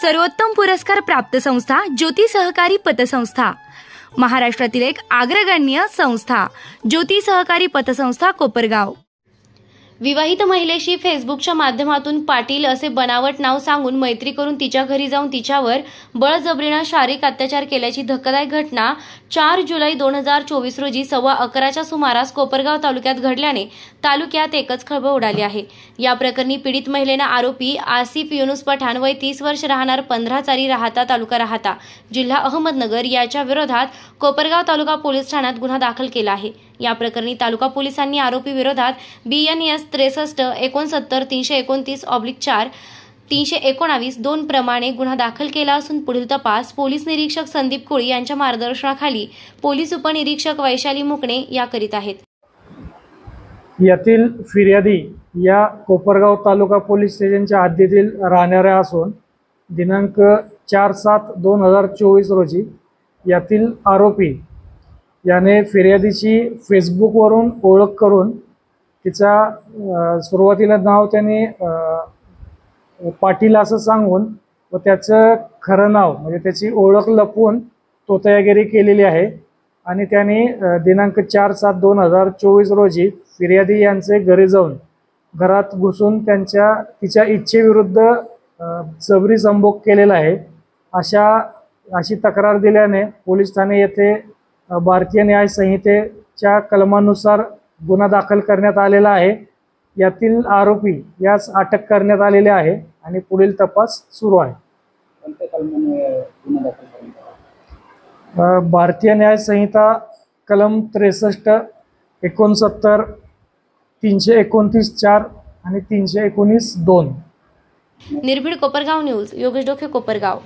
सर्वोत्तम पुरस्कार प्राप्त संस्था ज्योती सहकारी पतसंस्था, महाराष्ट्रातील एक अग्रगण्य संस्था ज्योती सहकारी पतसंस्था कोपरगाव। विवाहित महिलेशी फेसबुकच्या माध्यमातून पाटील असे बनावट नाव सांगून मैत्री करून तिच्या घरी जाऊन तिच्यावर बळजबरीने शारीरिक अत्याचार केल्याची धक्कादायक घटना 4 जुलै 2024 रोजी 11:15च्या सुमारास कोपरगाव तालुक्यात घडल्याने तालुक्यात एकच खळबळ उडाली आहे। या प्रकरणी पीडित महिलेने आरोपी आसिफ युनुस पठाण वय 30 वर्ष राहणार 15 चारी राहता तालुका राहता जिल्हा अहमदनगर याच्या विरोधात कोपरगाव तालुका पोलीस ठाण्यात गुन्हा दाखल केला आहे। या प्रकरणी तालुका पोलिसांनी आरोपी विरोधात BNS 63-69-329/4 319-2 प्रमाणे गुन्हा दाखल केला असून पुढील तपास पोलीस निरीक्षक संदीप कोळी यांच्या मार्गदर्शनाखाली पोलीस उपनिरीक्षक वैशाली मुकणे या करीत आहेत। यातील फिर्यादी या कोपरगाव तालुका पोलीस स्टेशनच्या हद्दीतील राहणाऱ्या असून दिनांक 4/7/2024 रोजी यातील आरोपी याने फिर्यादीची फेसबुकवरून ओळख करून तिचा सुरुवातीला नाव त्याने पाटील असं सांगून व त्याचं खरं नाव म्हणजे त्याची ओळख लपवून तोतयागिरी केलेली आहे आणि त्याने दिनांक 4/7/2024 रोजी फिर्यादी यांचे घरी जाऊन घरात घुसून तिच्या इच्छेविरुद्ध जबरी संभोग केलेला आहे। अशी तक्रार दिल्याने पोलीस ठाणे येथे भारतीय न्याय संहितेच्या कलमानुसार गुन्हा दाखल करण्यात आलेला आहे। यातील आरोपी यास अटक करण्यात आलेले आहे आणि पुढील तपास सुरू आहे। भारतीय न्याय संहिता कलम 63, 69, 329(4) आणि 319(2). निर्भीड कोपरगाव न्यूज, योगेश डोके, कोपरगाव।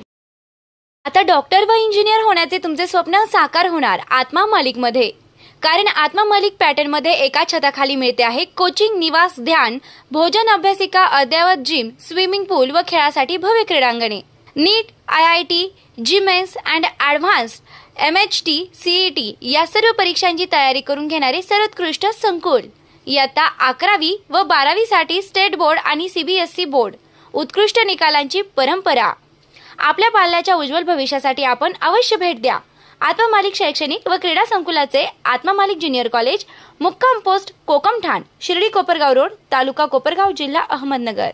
आता डॉक्टर व इंजिनियर होण्याचे तुमचे स्वप्न साकार होणार आत्मा मालिक मध्ये, कारण आत्मा मालिक पॅटर्न मध्ये एका छताखाली मिळते आहे कोचिंग, निवास, ध्यान, भोजन, अभ्यासिका, अद्ययावत जिम, स्विमिंग पूल व खेळासाठी भव्य क्रीडांगणे। नीट, IIT, GMS and advanced, MHT, CET या सर्व परीक्षांची तयारी करून घेणारे सर्वोत्कृष्ट संकुल। इयत्ता 11वी व 12वी साठी स्टेट बोर्ड आणि CBSE बोर्ड, उत्कृष्ट निकालांची परंपरा। आपल्या पाल्याच्या उज्ज्वल भविष्यासाठी आपण अवश्य भेट द्या आत्मा मालिक शैक्षणिक व क्रीडा संकुलाचे आत्मा मालिक ज्युनियर कॉलेज, मुक्काम पोस्ट कोकमठाण, शिर्डी कोपरगाव रोड, तालुका कोपरगाव, जिल्हा अहमदनगर।